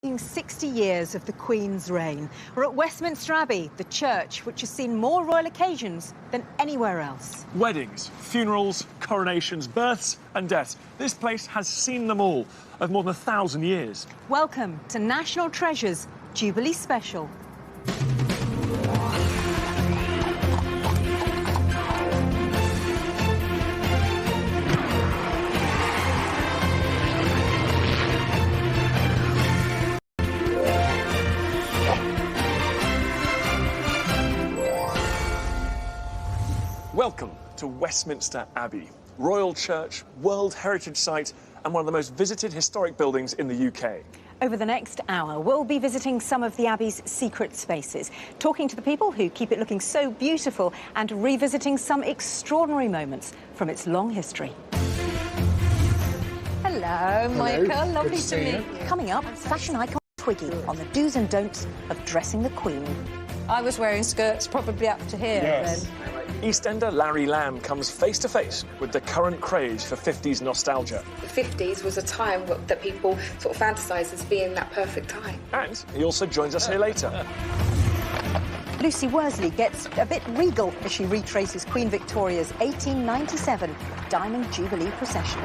60 years of the Queen's reign. We're at Westminster Abbey, the church which has seen more royal occasions than anywhere else. Weddings, funerals, coronations, births and deaths. This place has seen them all over more than 1,000 years. Welcome to National Treasure's Jubilee Special. Welcome to Westminster Abbey, Royal Church, World Heritage Site and one of the most visited historic buildings in the UK. Over the next hour, we'll be visiting some of the Abbey's secret spaces, talking to the people who keep it looking so beautiful and revisiting some extraordinary moments from its long history. Hello, Michael. Lovely to meet you. Coming up, fashion icon Twiggy on the do's and don'ts of dressing the Queen. I was wearing skirts probably up to here then. EastEnder Larry Lamb comes face to face with the current craze for 50s nostalgia. The 50s was a time that people sort of fantasise as being that perfect time. And he also joins us here later. Lucy Worsley gets a bit regal as she retraces Queen Victoria's 1897 Diamond Jubilee procession.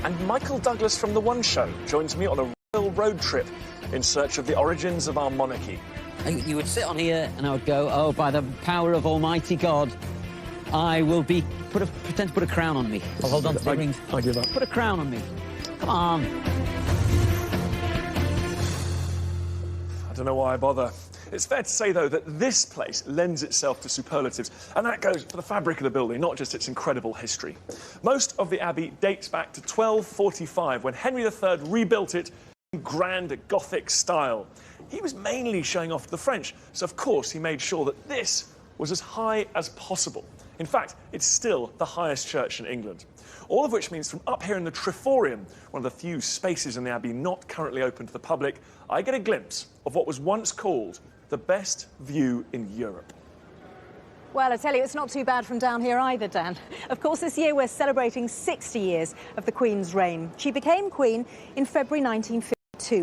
And Michael Douglas from The One Show joins me on a royal road trip in search of the origins of our monarchy. You would sit on here and I would go, oh, by the power of Almighty God, I will pretend to put a crown on me. I'll hold on to the ring. I give up. Put a crown on me. Come on. I don't know why I bother. It's fair to say, though, that this place lends itself to superlatives, and that goes for the fabric of the building, not just its incredible history. Most of the Abbey dates back to 1245, when Henry III rebuilt it in grand Gothic style. He was mainly showing off to the French, so of course he made sure that this was as high as possible. In fact, it's still the highest church in England. All of which means from up here in the Triforium, one of the few spaces in the Abbey not currently open to the public, I get a glimpse of what was once called the best view in Europe. Well, I tell you, it's not too bad from down here either, Dan. Of course, this year we're celebrating 60 years of the Queen's reign. She became Queen in February 1952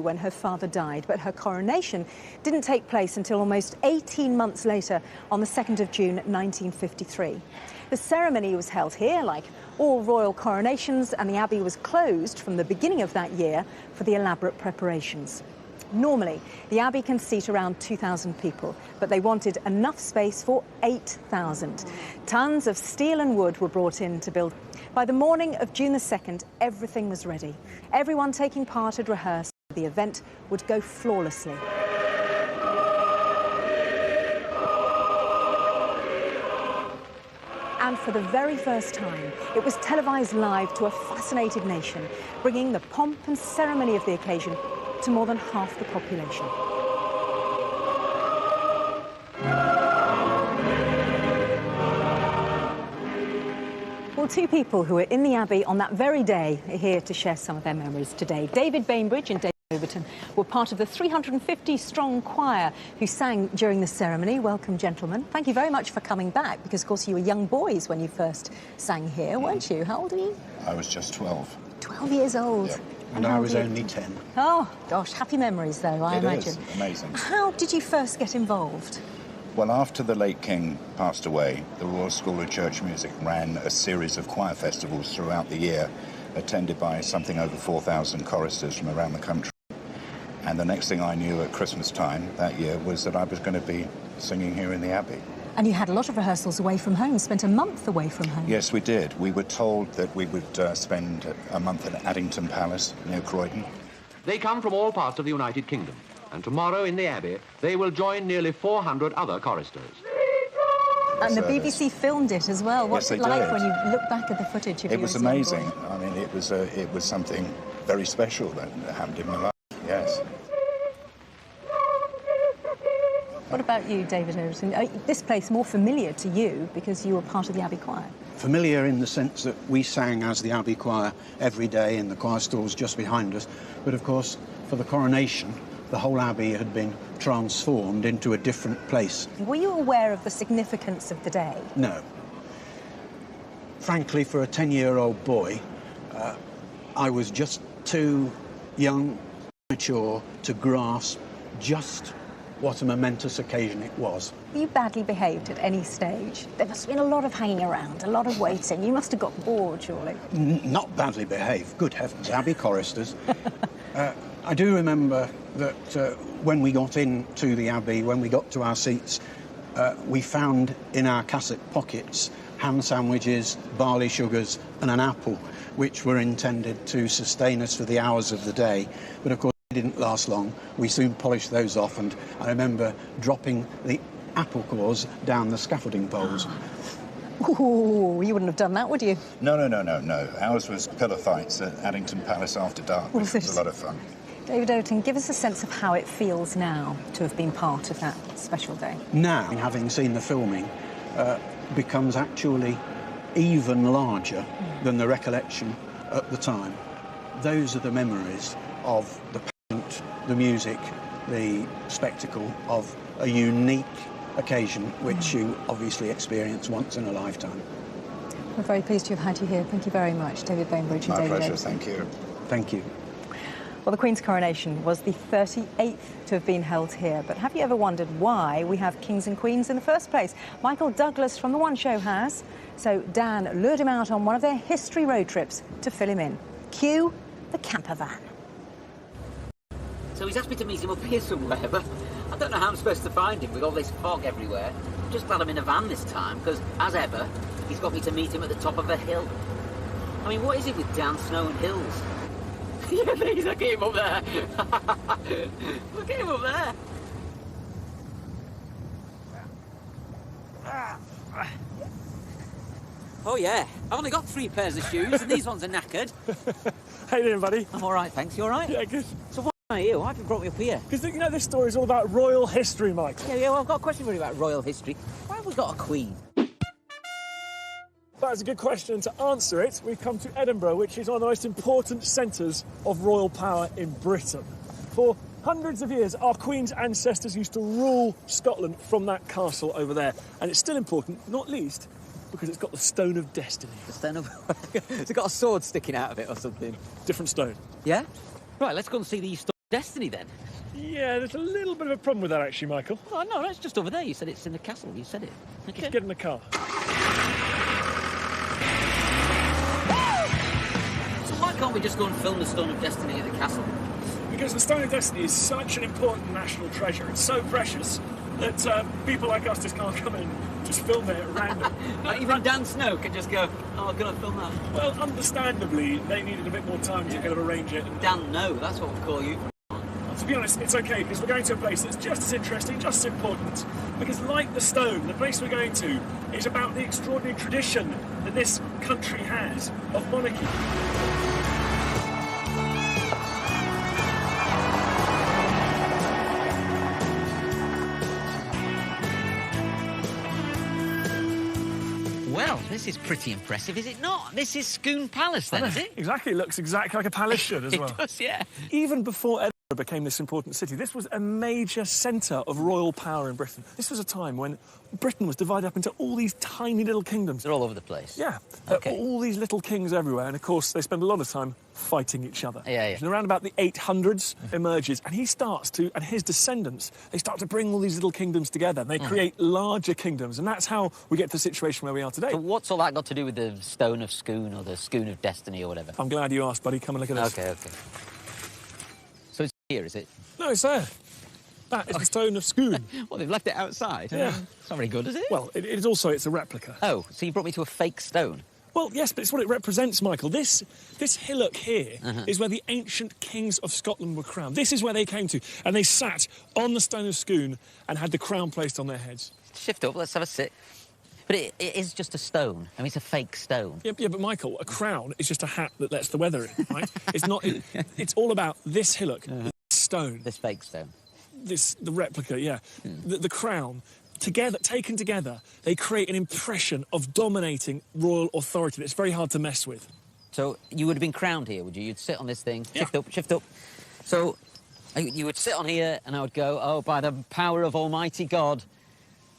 when her father died, but her coronation didn't take place until almost 18 months later on the 2nd of June 1953. The ceremony was held here, like all royal coronations, and the Abbey was closed from the beginning of that year for the elaborate preparations. Normally, the Abbey can seat around 2,000 people, but they wanted enough space for 8,000. Tons of steel and wood were brought in to build. By the morning of June the 2nd, everything was ready. Everyone taking part had rehearsed. The event would go flawlessly. And for the very first time, it was televised live to a fascinated nation, bringing the pomp and ceremony of the occasion to more than half the population. Well, two people who were in the Abbey on that very day are here to share some of their memories today. David Bainbridge and David Overton were part of the 350-strong choir who sang during the ceremony. Welcome, gentlemen. Thank you very much for coming back, because, of course, you were young boys when you first sang here, weren't you? How old are you? I was just 12. 12 years old. Yep. And I was only 10. Oh, gosh, happy memories, though, I imagine. It is amazing. How did you first get involved? Well, after the late King passed away, the Royal School of Church Music ran a series of choir festivals throughout the year, attended by something over 4,000 choristers from around the country. And the next thing I knew at Christmas time that year was that I was going to be singing here in the Abbey. And you had a lot of rehearsals away from home, spent a month away from home. Yes, we did. We were told that we would spend a month at Addington Palace near Croydon. They come from all parts of the United Kingdom, and tomorrow in the Abbey they will join nearly 400 other choristers. And the BBC filmed it as well. What's it like when you look back at the footage of you? It was amazing. I mean, it was something very special that happened in my life, yes. What about you, David Overton? This place more familiar to you because you were part of the Abbey Choir? Familiar in the sense that we sang as the Abbey Choir every day in the choir stalls just behind us. But, of course, for the coronation, the whole Abbey had been transformed into a different place. Were you aware of the significance of the day? No. Frankly, for a 10-year-old boy, I was just too young mature to grasp just what a momentous occasion it was. Were you badly behaved at any stage? There must have been a lot of hanging around, a lot of waiting. You must have got bored, surely. Not badly behaved, good heavens, Abbey choristers. I do remember that when we got into the Abbey, when we got to our seats, we found in our cassock pockets ham sandwiches, barley sugars and an apple, which were intended to sustain us for the hours of the day. But of course, they didn't last long. We soon polished those off, and I remember dropping the apple cores down the scaffolding poles. Ooh, you wouldn't have done that, would you? No. Ours was pillar fights at Addington Palace after dark, which was a lot of fun. David Overton, give us a sense of how it feels now to have been part of that special day. Now, having seen the filming, becomes actually even larger than the recollection at the time. Those are the memories of the paint, the music, the spectacle of a unique occasion which you obviously experience once in a lifetime. We're very pleased to have had you here. Thank you very much, David Bainbridge and My David pleasure, Overton. thank you. Thank you. Well, the Queen's coronation was the 38th to have been held here, but have you ever wondered why we have kings and queens in the first place? Michael Douglas from The One Show has. So Dan lured him out on one of their history road trips to fill him in. Cue the camper van. So he's asked me to meet him up here somewhere, but I don't know how I'm supposed to find him with all this fog everywhere. I'm just glad I'm in a van this time, because, as ever, he's got me to meet him at the top of a hill. I mean, what is it with Dan, snow and hills? Yeah, please, look at him up there. Look at him up there. Oh, yeah. I've only got 3 pairs of shoes, and these ones are knackered. How you doing, buddy? I'm all right, thanks. You all right? Yeah, good. So why am I here? Why have you brought me up here? Because, you know, this story is all about royal history, Michael. Yeah, well, I've got a question for you about royal history. Why have we got a queen? That's a good question, and to answer it, we've come to Edinburgh, which is one of the most important centres of royal power in Britain. For hundreds of years, our Queen's ancestors used to rule Scotland from that castle over there, and it's still important, not least, because it's got the Stone of Destiny. The stone of... Has it got a sword sticking out of it or something? Different stone. Yeah? Right, let's go and see the Stone of Destiny then. Yeah, there's a little bit of a problem with that, actually, Michael. Oh, no, it's just over there. You said it's in the castle. You said it. Okay. Just get in the car. So why can't we just go and film the Stone of Destiny at the castle? Because the Stone of Destiny is such an important national treasure. It's so precious that people like us just can't come in and just film it at random. Not even Dan Snow can just go, oh, I'm going to film that. Well, understandably, they needed a bit more time to kind of arrange it. And, Dan No, that's what we'll call you. to be honest, it's okay, because we're going to a place that's just as interesting, just as important. Because like the stone, the place we're going to is about the extraordinary tradition that this country has of monarchy. Well, this is pretty impressive, is it not? This is Scone Palace, then, is it? Exactly, it looks exactly like a palace should as well. It does, yeah. Even before Edinburgh became this important city, this was a major centre of royal power in Britain. This was a time when Britain was divided up into all these tiny little kingdoms. They're all over the place. Yeah, Okay. all these little kings everywhere, and of course they spend a lot of time fighting each other. Yeah. And around about the 800s emerges, and he starts to, and his descendants, they start to bring all these little kingdoms together, and they create larger kingdoms, and that's how we get to the situation where we are today. So what's all that got to do with the Stone of Scone or the Scone of Destiny or whatever? I'm glad you asked, buddy. Come and look at this. Okay. So it's here, is it? No, it's there. That is the Stone of Scone. Well, they've left it outside. Yeah. It's not very good, is it? Well, it's a replica. Oh, so you brought me to a fake stone? Well, yes, but it's what it represents, Michael. This hillock here is where the ancient kings of Scotland were crowned. This is where they came to, and they sat on the Stone of Scone and had the crown placed on their heads. Shift up, let's have a sit. But it is just a stone. I mean, it's a fake stone. Yeah, but Michael, a crown is just a hat that lets the weather in, right? It's not. It's all about this hillock, this stone, This fake stone. the replica. Yeah, the crown. Together, taken together, they create an impression of dominating royal authority that's very hard to mess with. So you would have been crowned here, would you? You'd sit on this thing, Yeah. shift up. So you would sit on here, and I would go, oh, by the power of Almighty God,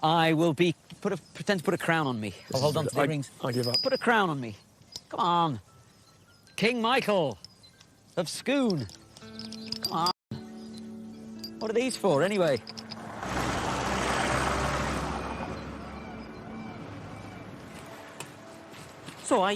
I will pretend to put a crown on me. I'll hold on to the rings. I give up. Put a crown on me. Come on. King Michael of Scone. Come on. What are these for, anyway? So I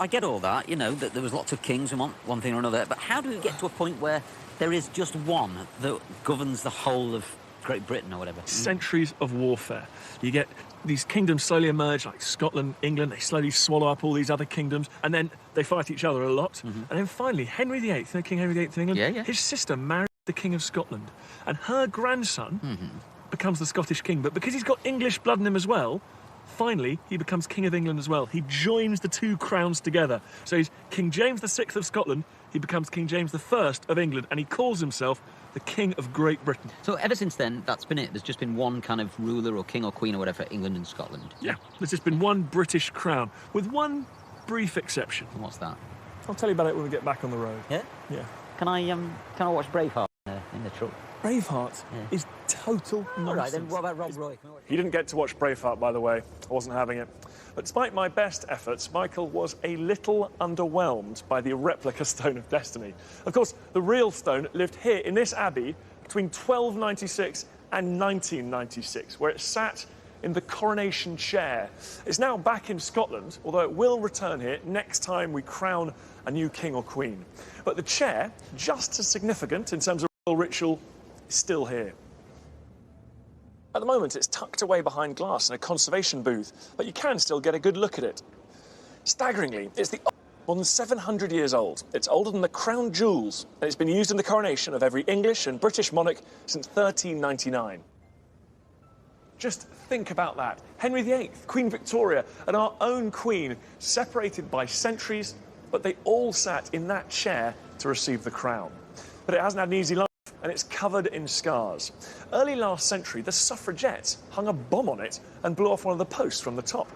get all that, you know, that there was lots of kings and one thing or another, but how do we get to a point where there is just one that governs the whole of Great Britain or whatever? Centuries of warfare. You get these kingdoms slowly emerge, like Scotland, England, they slowly swallow up all these other kingdoms, and then they fight each other a lot. And then finally, Henry VIII, you know King Henry VIII of England? His sister married the King of Scotland, and her grandson becomes the Scottish king, but because he's got English blood in him as well, finally, he becomes King of England as well. He joins the two crowns together. So he's King James VI of Scotland, he becomes King James I of England, and he calls himself the King of Great Britain. So ever since then, that's been it? There's just been one kind of ruler or king or queen or whatever for England and Scotland? Yeah, there's just been one British crown, with one brief exception. And what's that? I'll tell you about it when we get back on the road. Yeah? Yeah. Can I watch Braveheart in the truck? Braveheart is total nonsense. All right, then what about Rob Roy? He didn't get to watch Braveheart, by the way. I wasn't having it. But despite my best efforts, Michael was a little underwhelmed by the replica Stone of Destiny. Of course, the real stone lived here in this abbey between 1296 and 1996, where it sat in the coronation chair. It's now back in Scotland, although it will return here next time we crown a new king or queen. But the chair, just as significant in terms of royal ritual, is still here. At the moment, it's tucked away behind glass in a conservation booth, but you can still get a good look at it. Staggeringly, it's more than 700 years old. It's older than the crown jewels, and it's been used in the coronation of every English and British monarch since 1399. Just think about that. Henry VIII, Queen Victoria, and our own Queen, separated by centuries, but they all sat in that chair to receive the crown. But it hasn't had an easy life, and it's covered in scars. Early last century, the suffragettes hung a bomb on it and blew off one of the posts from the top.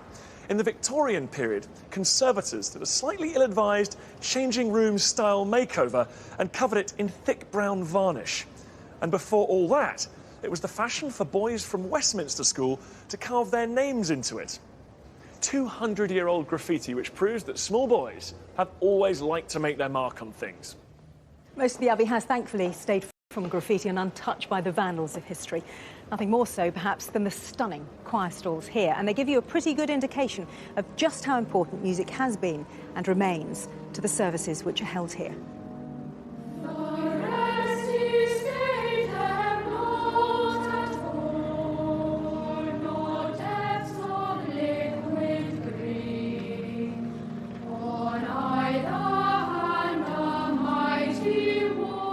In the Victorian period, conservators did a slightly ill-advised changing room-style makeover and covered it in thick brown varnish. And before all that, it was the fashion for boys from Westminster School to carve their names into it. 200-year-old graffiti which proves that small boys have always liked to make their mark on things. Most of the Abbey has thankfully stayed free from graffiti and untouched by the vandals of history. Nothing more so, perhaps, than the stunning choir stalls here. And they give you a pretty good indication of just how important music has been and remains to the services which are held here.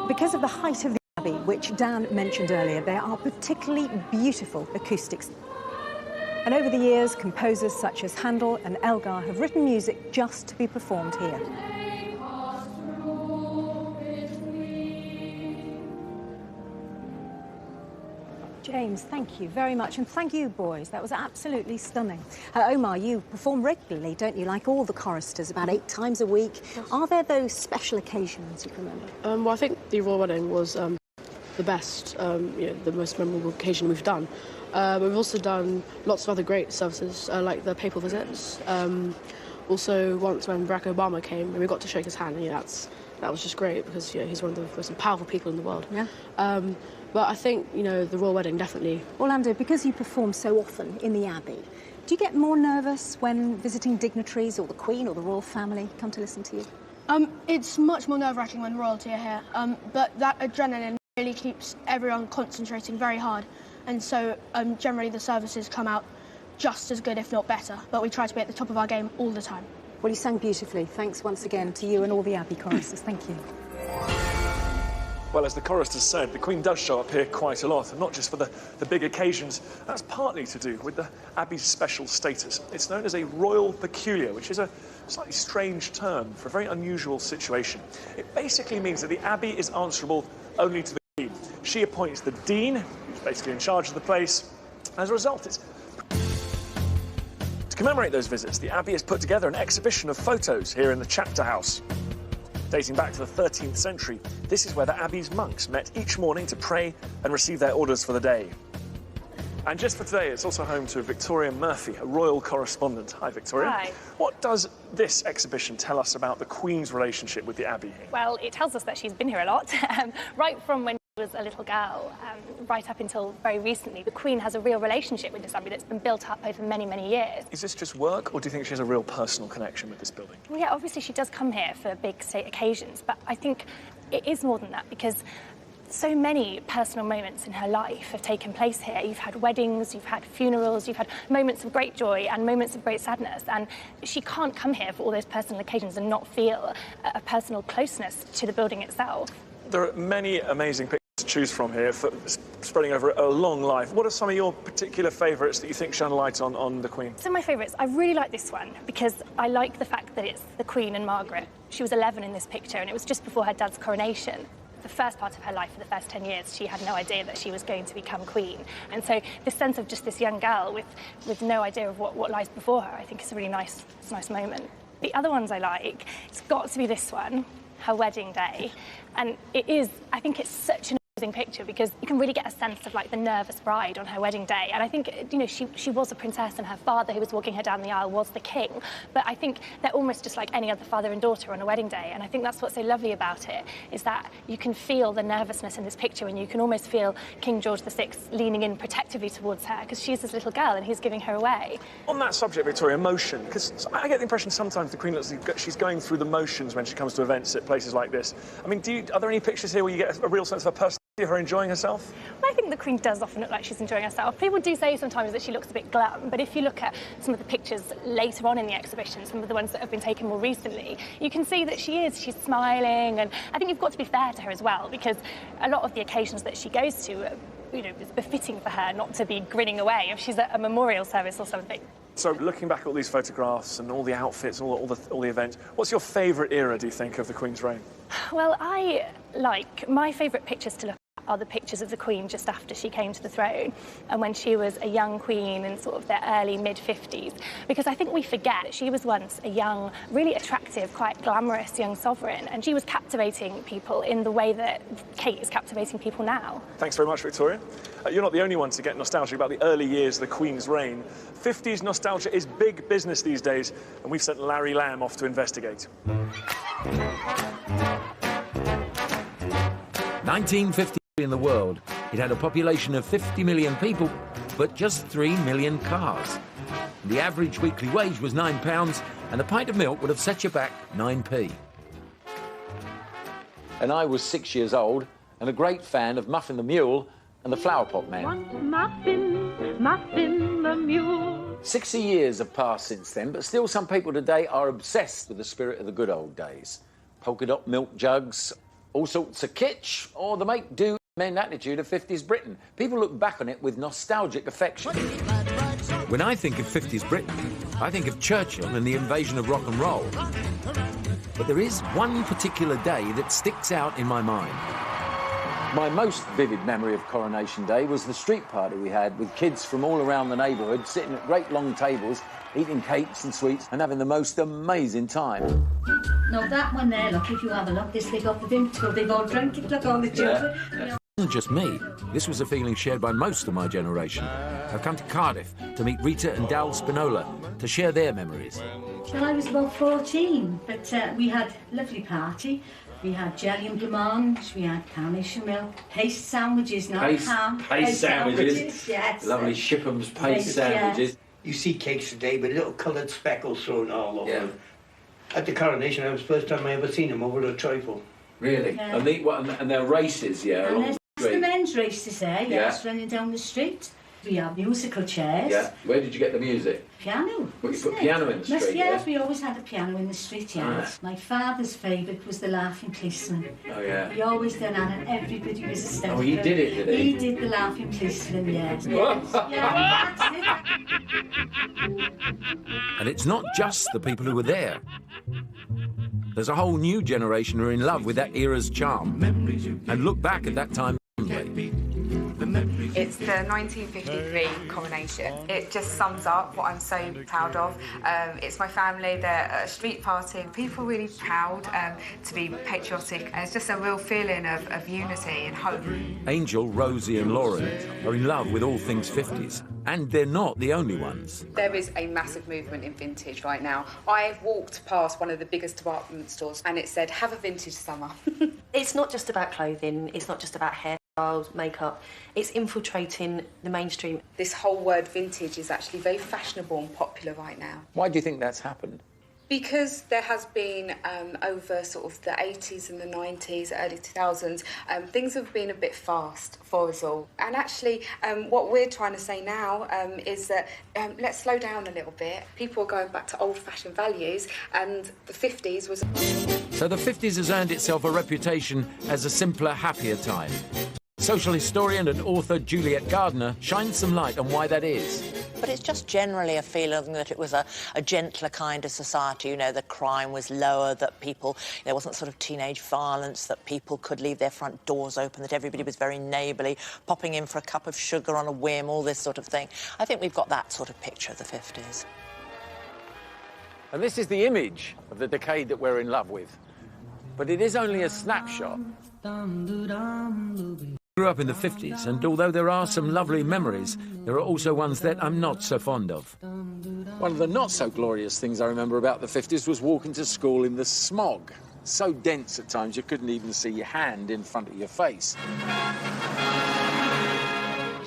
Because of the height of the Abbey, which Dan mentioned earlier, there are particularly beautiful acoustics. And over the years, composers such as Handel and Elgar have written music just to be performed here. James, thank you very much, and thank you, boys. That was absolutely stunning. Omar, you perform regularly, don't you, like all the choristers, about 8 times a week. Yes. Are there those special occasions you can remember? Well, I think the Royal Wedding was the best, the most memorable occasion we've done. We've also done lots of other great services, like the papal visits. Also, once when Barack Obama came, and we got to shake his hand, and that was just great, because he's one of the most powerful people in the world. Yeah. But I think, the Royal Wedding, definitely. Orlando, because you perform so often in the Abbey, do you get more nervous when visiting dignitaries or the Queen or the royal family come to listen to you? It's much more nerve-wracking when royalty are here, but that adrenaline really keeps everyone concentrating very hard, and so generally the services come out just as good, if not better, but we try to be at the top of our game all the time. Well, you sang beautifully. Thanks once again to you and all the Abbey choristers. Thank you. Well, as the choristers said, the Queen does show up here quite a lot, and not just for the big occasions. That's partly to do with the Abbey's special status. It's known as a royal peculiar, which is a slightly strange term for a very unusual situation. It basically means that the Abbey is answerable only to the Queen. She appoints the Dean, who's basically in charge of the place. As a result, to commemorate those visits, the Abbey has put together an exhibition of photos here in the Chapter House. Dating back to the 13th century, this is where the Abbey's monks met each morning to pray and receive their orders for the day. And just for today, it's also home to Victoria Murphy, a royal correspondent. Hi, Victoria. Hi. What does this exhibition tell us about the Queen's relationship with the Abbey? Well, it tells us that she's been here a lot, right from when was a little girl, right up until very recently. The Queen has a real relationship with this abbey that's been built up over many, many years. Is this just work, or do you think she has a real personal connection with this building? Well, yeah, obviously she does come here for big state occasions, but I think it is more than that, because so many personal moments in her life have taken place here. You've had weddings, you've had funerals, you've had moments of great joy and moments of great sadness, and she can't come here for all those personal occasions and not feel a personal closeness to the building itself. There are many amazing pictures to choose from here, for spreading over a long life. What are some of your particular favourites that you think shine a light on the Queen? So my favourites, I really like this one because I like the fact that it's the Queen and Margaret. She was 11 in this picture, and it was just before her dad's coronation. The first part of her life, for the first 10 years, she had no idea that she was going to become Queen. And so this sense of just this young girl with no idea of what lies before her, I think is a really nice moment. The other ones I like, it's got to be this one, her wedding day. And it is, I think it's such an amazing picture because you can really get a sense of like the nervous bride on her wedding day. And I think, you know, she was a princess and her father who was walking her down the aisle was the king. But I think they're almost just like any other father and daughter on a wedding day. And I think that's what's so lovely about it, is that you can feel the nervousness in this picture, and you can almost feel King George VI leaning in protectively towards her because she's this little girl and he's giving her away. On that subject, Victoria, emotion, because I get the impression sometimes the Queen looks like she's going through the motions when she comes to events at places like this. I mean, are there any pictures here where you get a real sense of her personality, of her enjoying herself? Well, I think the Queen does often look like she's enjoying herself. People do say sometimes that she looks a bit glum, but if you look at some of the pictures later on in the exhibition, some of the ones that have been taken more recently, you can see that she's smiling, and I think you've got to be fair to her as well, because a lot of the occasions that she goes to, you know, it's befitting for her not to be grinning away if she's at a memorial service or something. So, looking back at all these photographs and all the outfits, all the events, what's your favourite era, do you think, of the Queen's reign? Well, my favourite pictures to look at are the pictures of the Queen just after she came to the throne and when she was a young Queen in sort of their early, mid-50s. Because I think we forget that she was once a young, really attractive, quite glamorous young sovereign, and she was captivating people in the way that Kate is captivating people now. Thanks very much, Victoria. You're not the only one to get nostalgic about the early years of the Queen's reign. 50s nostalgia is big business these days, and we've sent Larry Lamb off to investigate. 1950 in the world. It had a population of 50 million people, but just 3 million cars. The average weekly wage was £9, and a pint of milk would have set you back 9p. And I was 6 years old and a great fan of Muffin the Mule and the Flower Pot Man. Muffin the Mule. 60 years have passed since then, but still some people today are obsessed with the spirit of the good old days. Polka dot milk jugs, all sorts of kitsch, or the make-do men attitude of 50s Britain. People look back on it with nostalgic affection. When I think of 50s Britain, I think of Churchill and the invasion of rock and roll. But there is one particular day that sticks out in my mind. My most vivid memory of Coronation Day was the street party we had with kids from all around the neighbourhood sitting at great long tables, eating cakes and sweets and having the most amazing time. No, that one there, look, if you have a look, this they got the vintage, they've all drunk it, look, all the children. It wasn't just me. This was a feeling shared by most of my generation. I've come to Cardiff to meet Rita and Dal Spinola to share their memories. Well, I was about 14, but we had a lovely party. We had jelly and blancmange, we had carnation milk, paste sandwiches, not ham. Paste sandwiches, yes. Lovely Shipham's paste sandwiches. Yeah. You see cakes today with little coloured speckles thrown all over them. At the coronation, it was the first time I ever seen them over a trifle. Really? Yeah. And they're races, yeah, and along the there's street. the men's races there, yes, running down the street. We have musical chairs. Yeah. Where did you get the music? Piano. Well, you put piano in the street, Yes, we always had a piano in the street, yes. Ah. My father's favourite was the Laughing Policeman. Oh, yeah. He always done that and everybody was astounded. Oh, he did it, did he? He did the Laughing Policeman, yes. And it's not just the people who were there. There's a whole new generation who are in love with that era's charm and look back at that time fondly. It's the 1953 coronation. It just sums up what I'm so proud of. It's my family, they're at a street party. People are really proud to be patriotic, and it's just a real feeling of unity and hope. Angel, Rosie and Lauren are in love with all things 50s, and they're not the only ones. There is a massive movement in vintage right now. I walked past one of the biggest department stores and it said, have a vintage summer. It's not just about clothing, it's not just about hair. hairstyles, makeup. It's infiltrating the mainstream. This whole word vintage is actually very fashionable and popular right now. Why do you think that's happened? Because there has been, over sort of the 80s and the 90s, early 2000s, things have been a bit fast for us all. And actually, what we're trying to say now is that let's slow down a little bit. People are going back to old-fashioned values, and the 50s was... So the 50s has earned itself a reputation as a simpler, happier time. Social historian and author Juliet Gardner shines some light on why that is. But it's just generally a feeling that it was a gentler kind of society. You know, the crime was lower, that people, there wasn't sort of teenage violence, that people could leave their front doors open, that everybody was very neighbourly, popping in for a cup of sugar on a whim, all this sort of thing. I think we've got that sort of picture of the 50s. And this is the image of the decade that we're in love with. But it is only a snapshot. Grew up in the 50s, and although there are some lovely memories, there are also ones that I'm not so fond of. One of the not-so-glorious things I remember about the 50s was walking to school in the smog. So dense at times you couldn't even see your hand in front of your face.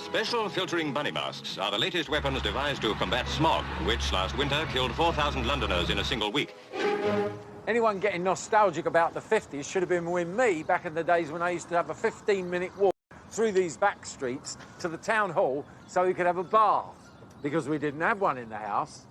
Special filtering bunny masks are the latest weapons devised to combat smog, which last winter killed 4,000 Londoners in a single week. Anyone getting nostalgic about the 50s should have been with me back in the days when I used to have a 15-minute walk through these back streets to the town hall so we could have a bath, because we didn't have one in the house.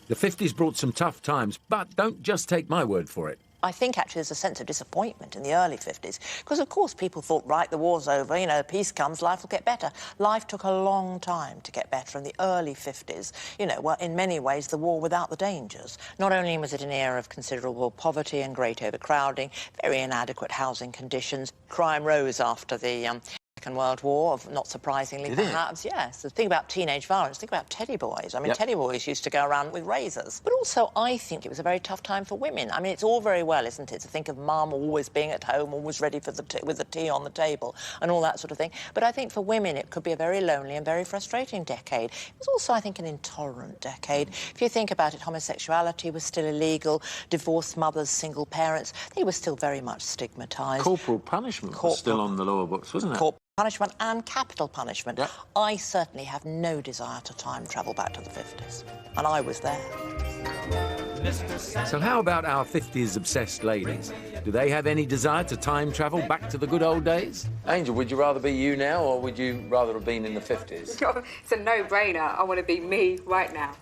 The 50s brought some tough times, but don't just take my word for it. I think actually there's a sense of disappointment in the early 50s because, of course, people thought, right, the war's over, you know, peace comes, life will get better. Life took a long time to get better, and the early 50s, you know, were in many ways the war without the dangers. Not only was it an era of considerable poverty and great overcrowding, very inadequate housing conditions, crime rose after the Second World War, not surprisingly, perhaps, yes. The thing about teenage violence, think about teddy boys. I mean, teddy boys used to go around with razors. But also, I think it was a very tough time for women. I mean, it's all very well, isn't it, to think of mum always being at home, always ready for with the tea on the table and all that sort of thing. But I think for women, it could be a very lonely and very frustrating decade. It was also, I think, an intolerant decade. If you think about it, homosexuality was still illegal, divorced mothers, single parents, they were still very much stigmatised. Corporal punishment was still on the law books, wasn't it? Punishment and capital punishment. Yep. I certainly have no desire to time travel back to the 50s. And I was there. So how about our 50s obsessed ladies? Do they have any desire to time travel back to the good old days? Angel, would you rather be you now, or would you rather have been in the 50s? It's a no-brainer. I want to be me right now.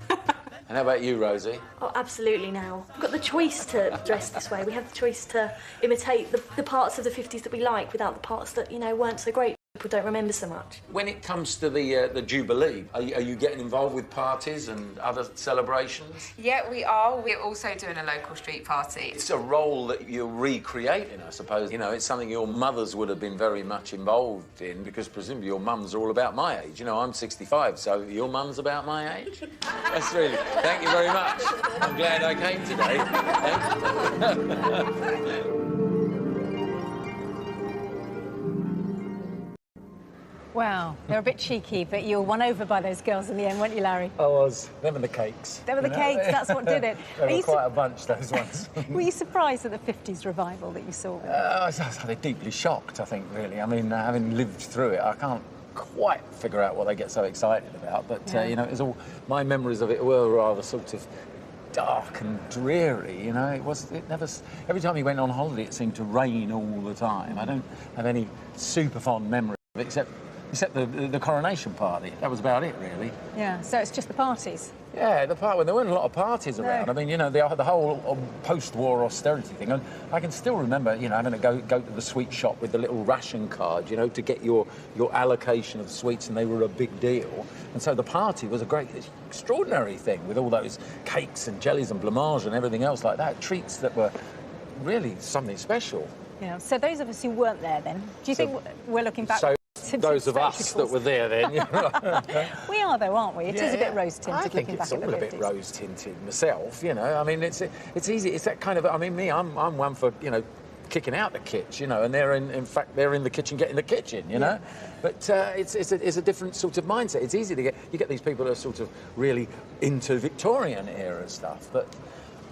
And how about you, Rosie? Oh, absolutely now. We've got the choice to dress this way. We have the choice to imitate the parts of the 50s that we like without the parts that, you know, weren't so great. People don't remember so much. When it comes to the Jubilee, are you getting involved with parties and other celebrations? Yeah, we are. We're also doing a local street party. It's a role that you're recreating, I suppose. You know, it's something your mothers would have been very much involved in, because presumably your mums are all about my age. You know, I'm 65, so your mum's about my age? That's really... Thank you very much. I'm glad I came today. Wow, they're a bit cheeky, but you were won over by those girls in the end, weren't you, Larry? I was. Them and the cakes. They were the cakes, that's what did it. They were quite a bunch, those ones. Were you surprised at the 50s revival that you saw? I was deeply shocked, I think, really. I mean, having lived through it, I can't quite figure out what they get so excited about, but, you know, it was all... My memories of it were rather sort of dark and dreary, you know. It never... Every time you went on holiday, it seemed to rain all the time. I don't have any super fond memory of it, except the coronation party. That was about it, really. Yeah, so it's just the parties. Yeah, the part when there weren't a lot of parties around. I mean, you know, the whole post-war austerity thing. And I can still remember, you know, having to go to the sweet shop with the little ration card, you know, to get your allocation of sweets, and they were a big deal. And so the party was a great, extraordinary thing with all those cakes and jellies and blancmange and everything else like that. Treats that were really something special. Yeah. So those of us who weren't there then, do you think we're looking back? Those of us that were there then. We are, though, aren't we? It is a bit rose-tinted looking back at the 50s. I think it's all a bit rose-tinted myself, you know. I mean, it's easy. It's that kind of... I mean, I'm one for, you know, kicking out the kitchen, you know, and they're in fact, they're in the kitchen getting the kitchen, you know. But it's a different sort of mindset. It's easy to get... You get these people that are sort of really into Victorian-era stuff, but...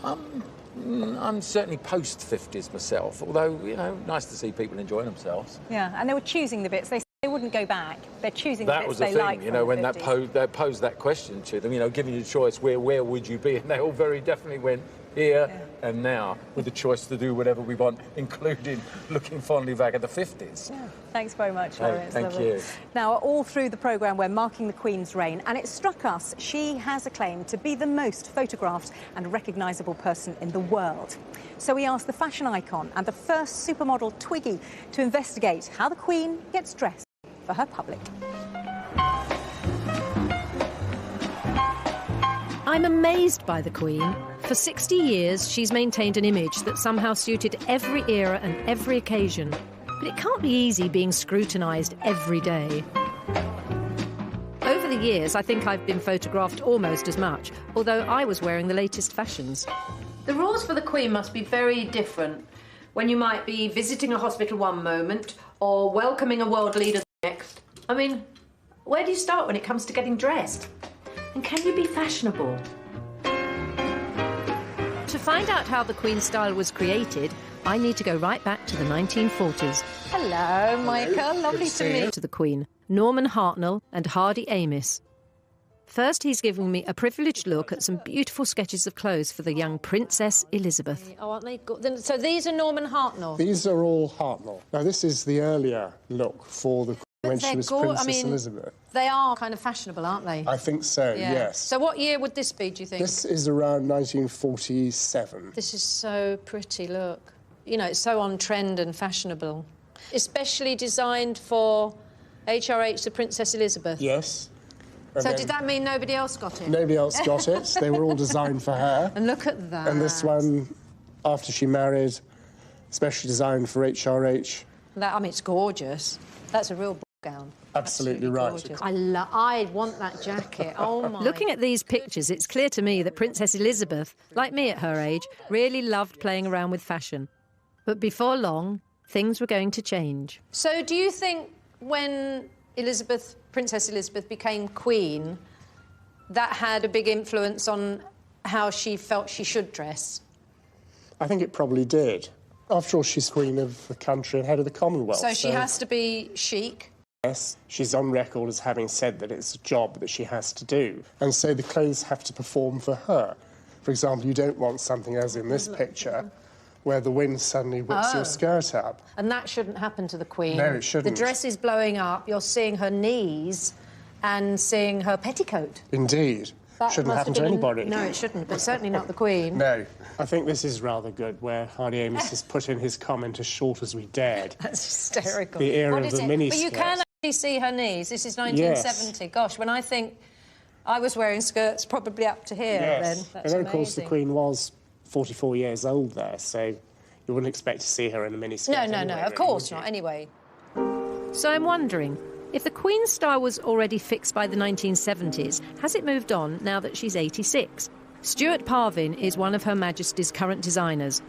I'm certainly post-50s myself, although, you know, nice to see people enjoying themselves. Yeah, and they were choosing the bits. They wouldn't go back. They're choosing That the was bits the they thing, like you know, from when the they 50s. posed that question to them, you know, giving you a choice, where would you be? And they all very definitely went here and now, with the choice to do whatever we want, including looking fondly back at the 50s. Yeah. Thanks very much, Hey, Lawrence. thank you. Now, all through the programme, we're marking the Queen's reign, and it struck us she has a claim to be the most photographed and recognisable person in the world. So we asked the fashion icon and the first supermodel Twiggy to investigate how the Queen gets dressed for her public. I'm amazed by the Queen. For 60 years, she's maintained an image that somehow suited every era and every occasion. But it can't be easy being scrutinised every day. Over the years, I think I've been photographed almost as much, although I was wearing the latest fashions. The rules for the Queen must be very different when you might be visiting a hospital one moment or welcoming a world leader the next. I mean, where do you start when it comes to getting dressed? And can you be fashionable? To find out how the Queen's style was created, I need to go right back to the 1940s. Hello, Michael. Lovely to meet you. To the Queen, Norman Hartnell and Hardy Amis. First, he's giving me a privileged look at some beautiful sketches of clothes for the young Princess Elizabeth. Oh, aren't they good? So these are Norman Hartnell? These are all Hartnell. Now, this is the earlier look for the Queen when she was Princess Elizabeth. They are kind of fashionable, aren't they? I think so, Yeah. yes. So what year would this be, do you think? This is around 1947. This is so pretty, look. You know, it's so on trend and fashionable. Especially designed for HRH, the Princess Elizabeth. Yes. And So then did that mean nobody else got it? Nobody else got it. They were all designed for her. And look at that. And this one, after she married, specially designed for HRH. That, I mean, it's gorgeous. That's a real gown. Absolutely right. Gorgeous. I want that jacket. Oh, my. Looking at these pictures, it's clear to me that Princess Elizabeth, like me at her age, really loved playing around with fashion. But before long, things were going to change. So do you think when Princess Elizabeth became Queen, that had a big influence on how she felt she should dress? I think it probably did. After all, she's Queen of the country and head of the Commonwealth. So she has to be chic? Yes, she's on record as having said that it's a job that she has to do. And so the clothes have to perform for her. For example, you don't want something as in this picture, where the wind suddenly whips your skirt up. And that shouldn't happen to the Queen. No, it shouldn't. The dress is blowing up, you're seeing her knees and seeing her petticoat. Indeed. That Shouldn't must happen have to been anybody. No, it shouldn't, but certainly not the Queen. No. I think this is rather good, where Hardy Amis has put in his comment as short as we dared. That's hysterical. The era of the miniskirt. But you can actually see her knees. This is 1970. Yes. Gosh, when I think I was wearing skirts probably up to here then. That's and then, of course, the amazing. Queen was 44 years old there, so you wouldn't expect to see her in a miniskirt. No, anyway, of course not, anyway. So I'm wondering, if the Queen's style was already fixed by the 1970s, has it moved on now that she's 86? Stuart Parvin is one of Her Majesty's current designers.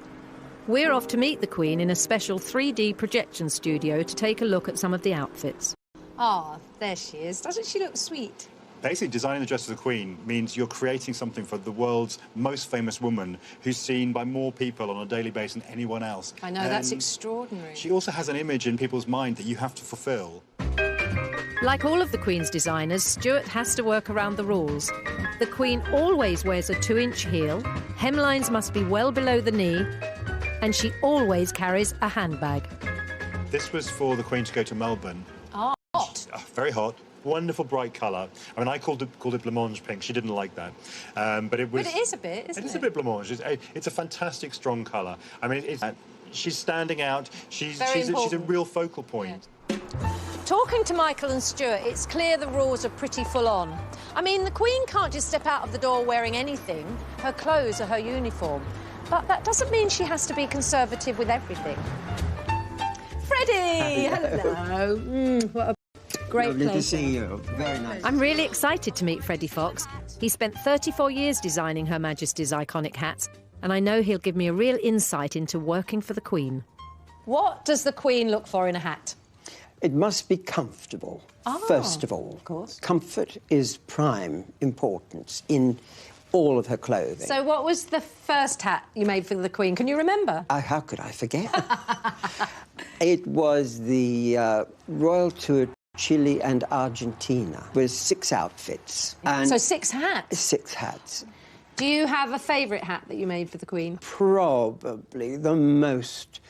We're off to meet the Queen in a special 3D projection studio to take a look at some of the outfits. Ah, there she is. Doesn't she look sweet? Basically, designing the dress of the Queen means you're creating something for the world's most famous woman who's seen by more people on a daily basis than anyone else. I know, that's extraordinary. She also has an image in people's mind that you have to fulfil. Like all of the Queen's designers, Stuart has to work around the rules. The Queen always wears a 2-inch heel, hemlines must be well below the knee, and she always carries a handbag. This was for the Queen to go to Melbourne. Oh, hot. Very hot. Wonderful bright colour. I mean, I called it blancmange pink. She didn't like that, but it was. But it is a bit, isn't it? It is a bit blancmange. It's a fantastic, strong colour. I mean, she's standing out. She's a real focal point. Yeah. Talking to Michael and Stuart, it's clear the rules are pretty full on. I mean, the Queen can't just step out of the door wearing anything. Her clothes are her uniform. But that doesn't mean she has to be conservative with everything. Freddie! Hello. What a great Lovely pleasure. to see you. Very nice. I'm really excited to meet Freddie Fox. He spent 34 years designing Her Majesty's iconic hats, and I know he'll give me a real insight into working for the Queen. What does the Queen look for in a hat? It must be comfortable, first of all. Of course. Comfort is prime importance in all of her clothing. So what was the first hat you made for the Queen? Can you remember? How could I forget? It was the Royal Tour Chile and Argentina with 6 outfits. And So 6 hats? 6 hats. Do you have a favourite hat that you made for the Queen? Probably the most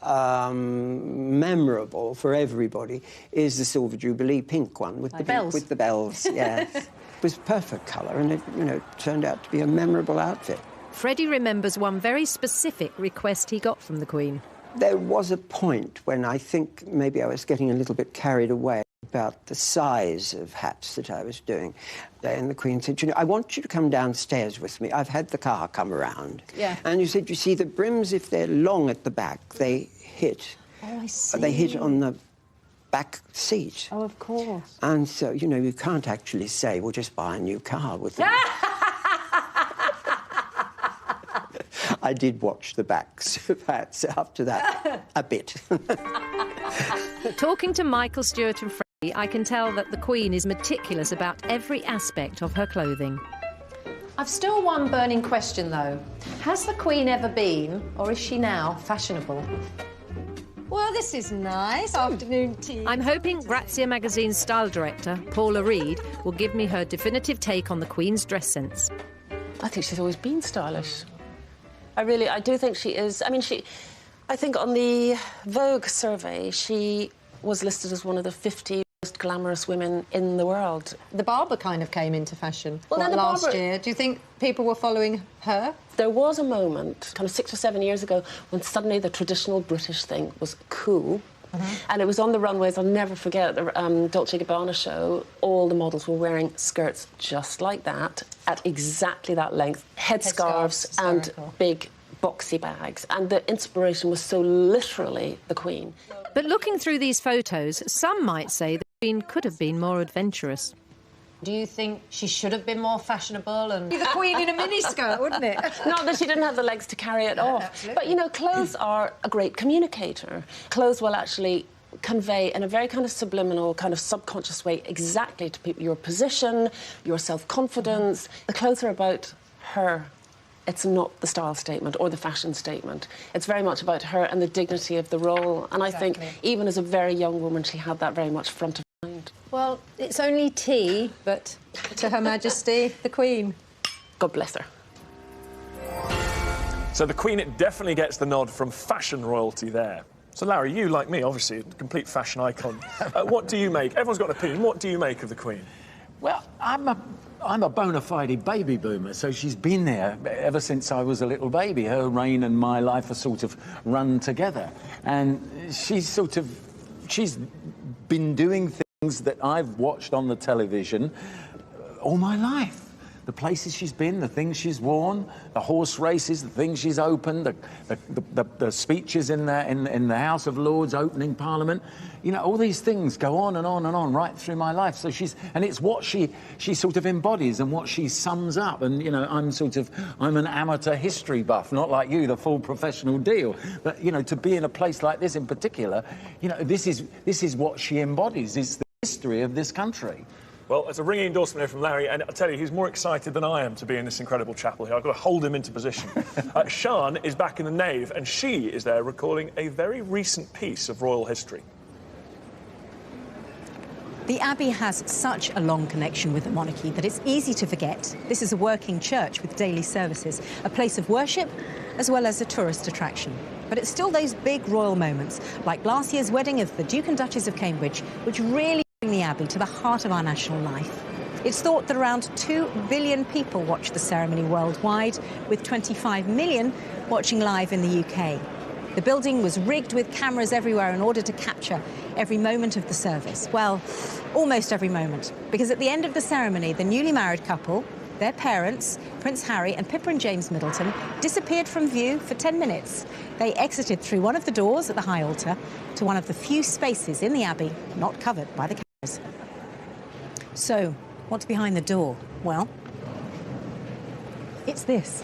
memorable for everybody is the Silver Jubilee pink one with the bells. With the bells, yes. It was perfect colour and it, turned out to be a memorable outfit. Freddie remembers one very specific request he got from the Queen. There was a point when I think maybe I was getting a little bit carried away about the size of hats that I was doing. And the Queen said, I want you to come downstairs with me. I've had the car come around. Yeah. And you said, you see, the brims, if they're long at the back, they hit. Oh, I see. They hit on the back seat. Oh, of course. And so, you can't actually say, well, just buy a new car with them. I did watch the backs of hats after that a bit. Talking to Michael, Stuart and Freddie, I can tell that the Queen is meticulous about every aspect of her clothing. I've still one burning question, though. Has the Queen ever been, or is she now, fashionable? Well, this is nice. Afternoon tea. I'm hoping Grazia magazine's style director, Paula Reed, will give me her definitive take on the Queen's dress sense. I think she's always been stylish. I do think she is. I mean, I think on the Vogue survey, she was listed as one of the 50 most glamorous women in the world. The Barber kind of came into fashion then last year. Do you think people were following her? There was a moment, kind of 6 or 7 years ago, when suddenly the traditional British thing was cool. And it was on the runways. I'll never forget the Dolce & Gabbana show. All the models were wearing skirts just like that, at exactly that length, headscarves and big boxy bags. And the inspiration was so literally the Queen. But looking through these photos, some might say the Queen could have been more adventurous. Do you think she should have been more fashionable and... Be the Queen in a miniskirt, wouldn't it? Not that she didn't have the legs to carry it off. Absolutely. But, clothes are a great communicator. Clothes will actually convey in a very kind of subliminal, kind of subconscious way exactly to people your position, your self-confidence. The clothes are about her. It's not the style statement or the fashion statement. It's very much about her and the dignity of the role. And I think even as a very young woman, she had that very much front of mind. Well, it's only tea, but to Her Majesty, the Queen. God bless her. So the Queen definitely gets the nod from fashion royalty there. So, Larry, you, like me, obviously, a complete fashion icon. What do you make? Everyone's got an opinion. What do you make of the Queen? Well, I'm a bona fide baby boomer, so she's been there ever since I was a little baby. Her reign and my life are sort of run together. And she's been doing things that I've watched on the television all my life. The places she's been, the things she's worn, the horse races, the things she's opened, the speeches in the House of Lords opening Parliament. All these things go on and on and on right through my life. So it's what she sort of embodies and what she sums up. And I'm an amateur history buff, not like you, the full professional deal. But to be in a place like this in particular, this is what she embodies. It's the history of this country. Well, it's a ringing endorsement here from Larry, and I'll tell you, he's more excited than I am to be in this incredible chapel here. I've got to hold him into position. Sian is back in the nave, and she is there recalling a very recent piece of royal history. The Abbey has such a long connection with the monarchy that it's easy to forget. This is a working church with daily services, a place of worship, as well as a tourist attraction. But it's still those big royal moments, like last year's wedding of the Duke and Duchess of Cambridge, which really bring the Abbey to the heart of our national life. It's thought that around 2 billion people watch the ceremony worldwide, with 25 million watching live in the UK. The building was rigged with cameras everywhere in order to capture every moment of the service. Well, almost every moment, because at the end of the ceremony, the newly married couple, their parents, Prince Harry and Pippa and James Middleton, disappeared from view for 10 minutes. They exited through one of the doors at the high altar to one of the few spaces in the Abbey not covered by the cameras. So, what's behind the door? Well, it's this.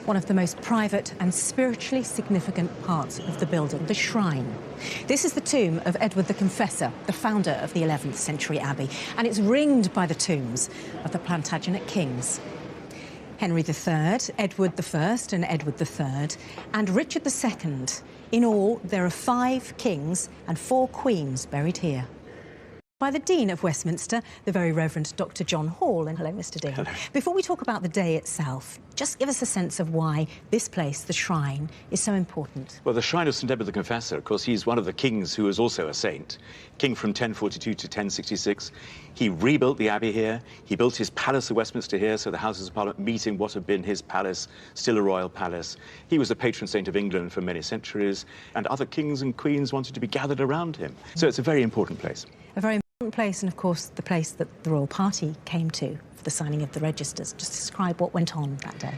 One of the most private and spiritually significant parts of the building, the shrine. This is the tomb of Edward the Confessor, the founder of the 11th century Abbey, and it's ringed by the tombs of the Plantagenet kings. Henry III, Edward I and Edward III, and Richard II. In all, there are 5 kings and 4 queens buried here. by the Dean of Westminster, the Very Reverend Dr. John Hall. And hello, Mr. Dean. Hello. Before we talk about the day itself, just give us a sense of why this place, the shrine, is so important. Well, the shrine of St Edward the Confessor, of course, he's one of the kings who was also a saint. King from 1042 to 1066. He rebuilt the abbey here. He built his palace of Westminster here, so the Houses of Parliament meeting what had been his palace, still a royal palace. He was the patron saint of England for many centuries, and other kings and queens wanted to be gathered around him. So it's a very important place. A very important place, and of course the place that the royal party came to for the signing of the registers. Just describe what went on that day.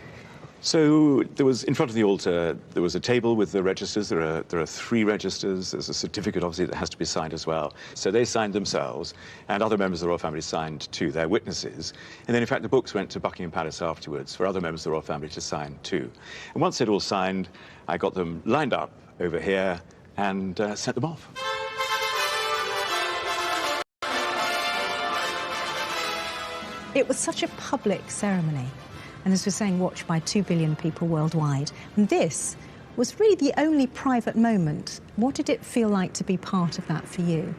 So there was, in front of the altar, there was a table with the registers. There are 3 registers. There's a certificate, obviously, that has to be signed as well. So they signed themselves, and other members of the royal family signed too, their witnesses. And then, in fact, the books went to Buckingham Palace afterwards for other members of the royal family to sign too. And once they'd all signed, I got them lined up over here and sent them off. It was such a public ceremony, and as we're saying, watched by 2 billion people worldwide. And this was really the only private moment. What did it feel like to be part of that for you?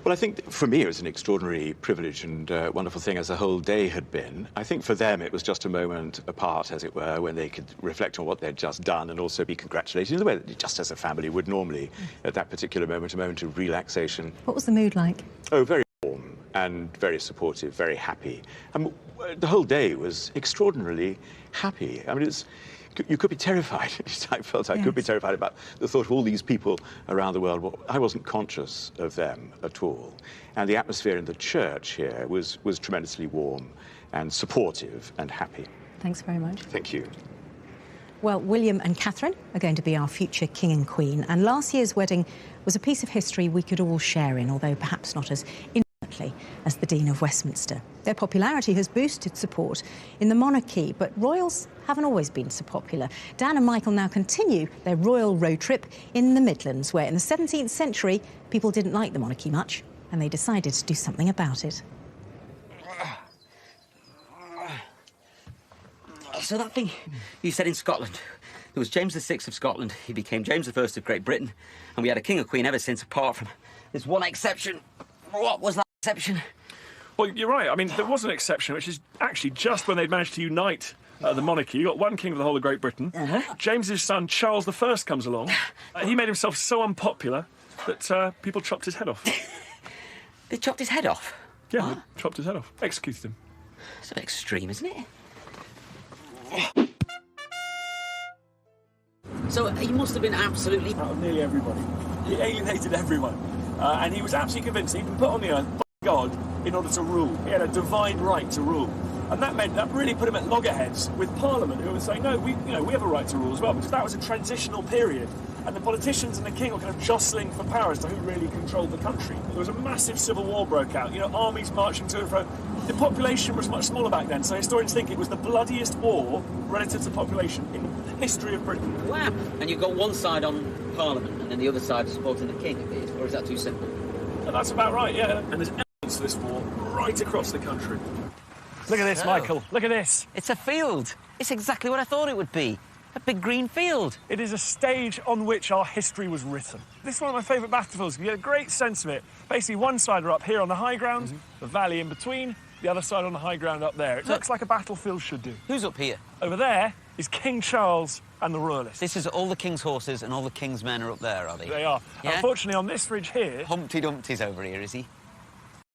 Well, I think for me it was an extraordinary privilege and wonderful thing, as the whole day had been. I think for them it was just a moment apart, as it were, when they could reflect on what they'd just done and also be congratulated in the way that just as a family would normally at that particular moment, a moment of relaxation. What was the mood like? Oh, very warm and very supportive, very happy. The whole day was extraordinarily happy. I mean, you could be terrified. I felt I could be terrified about the thought of all these people around the world. Well, I wasn't conscious of them at all. And the atmosphere in the church here was tremendously warm and supportive and happy. Thanks very much. Thank you. Well, William and Catherine are going to be our future king and queen, and last year's wedding was a piece of history we could all share in, although perhaps not as intimately as the Dean of Westminster. Their popularity has boosted support in the monarchy, but royals haven't always been so popular. Dan and Michael now continue their royal road trip in the Midlands, where in the 17th century people didn't like the monarchy much, and they decided to do something about it. So that thing you said in Scotland, there was James VI of Scotland, he became James I of Great Britain, and we had a king or queen ever since, apart from this one exception. What was that exception? Well, you're right. I mean, there was an exception, which is actually just when they'd managed to unite the monarchy. You got one king of the whole of Great Britain. James's son, Charles I, comes along. He made himself so unpopular that people chopped his head off. They chopped his head off? Yeah, they chopped his head off. Executed him. It's a bit extreme, isn't it? So he must have been absolutely... Out of nearly everybody. He alienated everyone. And he was absolutely convinced he'd been put on the earth by God in order to rule. He had a divine right to rule. And that really put him at loggerheads with Parliament, who were saying, no, we have a right to rule as well, because that was a transitional period. And the politicians and the king were kind of jostling for power as to who really controlled the country. There was a massive civil war broke out, armies marching to and fro. The population was much smaller back then, so historians think it was the bloodiest war relative to population in the history of Britain. Wow. And you've got one side on Parliament and then the other side supporting the king, or is that too simple? And that's about right, yeah. And there's evidence of this war right across the country. Look at this, Michael. Look at this. It's a field. It's exactly what I thought it would be. A big green field. It is a stage on which our history was written. This is one of my favourite battlefields. You get a great sense of it. Basically, one side are up here on the high ground, the valley in between, the other side on the high ground up there. It looks like a battlefield should do. Who's up here? Over there is King Charles and the royalists. This is all the king's horses and all the king's men are up there, are they? They are. Yeah? Unfortunately, on this ridge here... Humpty Dumpty's over here, is he?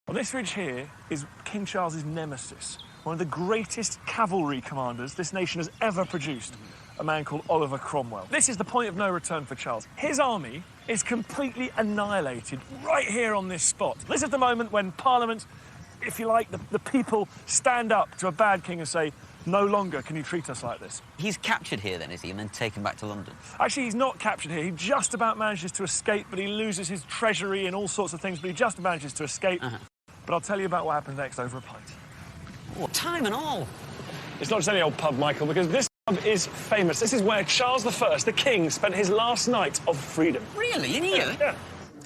On this ridge here is King Charles's nemesis, one of the greatest cavalry commanders this nation has ever produced, a man called Oliver Cromwell. This is the point of no return for Charles. His army is completely annihilated right here on this spot. This is the moment when Parliament, if you like, the people stand up to a bad king and say, no longer can you treat us like this. He's captured here then, is he, and then taken back to London? Actually, he's not captured here. He just about manages to escape, but he loses his treasury and all sorts of things, but he just manages to escape. But I'll tell you about what happens next over a pint. What time and all? It's not just any old pub, Michael, because this pub is famous. This is where Charles I, the king, spent his last night of freedom. Really? In here? Yeah.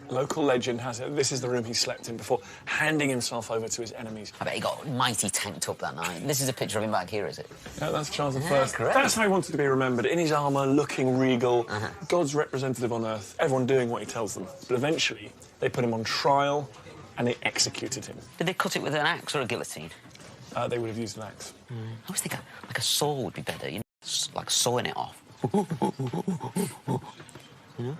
Local legend has it this is the room he slept in before handing himself over to his enemies. I bet he got mighty tanked up that night. This is a picture of him back here, is it? Yeah, that's Charles I. Correct. That's how he wanted to be remembered, in his armour, looking regal, God's representative on earth, everyone doing what he tells them. But eventually, they put him on trial and they executed him. Did they cut it with an axe or a guillotine? They would have used an axe. I always think like a saw would be better, you know, like sawing it off. You know?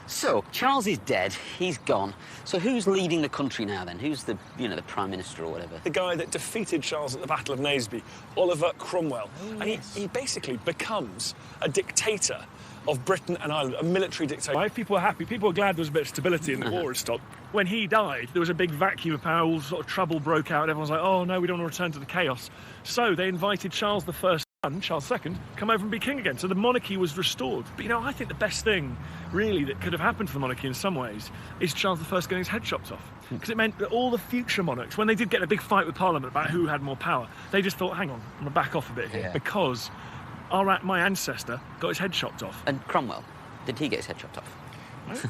So, Charles is dead, he's gone. So who's leading the country now, then? Who's the, you know, the Prime Minister or whatever? The guy that defeated Charles at the Battle of Naseby, Oliver Cromwell. And he basically becomes a dictator of Britain and Ireland, a military dictator. People were happy, people were glad there was a bit of stability and the war had stopped. When he died, there was a big vacuum of power, all sort of trouble broke out, and everyone was like, oh no, we don't want to return to the chaos. So they invited Charles I, Charles II, come over and be king again. So the monarchy was restored. But, you know, I think the best thing, really, that could have happened for the monarchy in some ways is Charles I getting his head chopped off. Because it meant that all the future monarchs, when they did get in a big fight with Parliament about who had more power, they just thought, hang on, I'm going to back off a bit here, because my ancestor got his head chopped off. And Cromwell, did he get his head chopped off?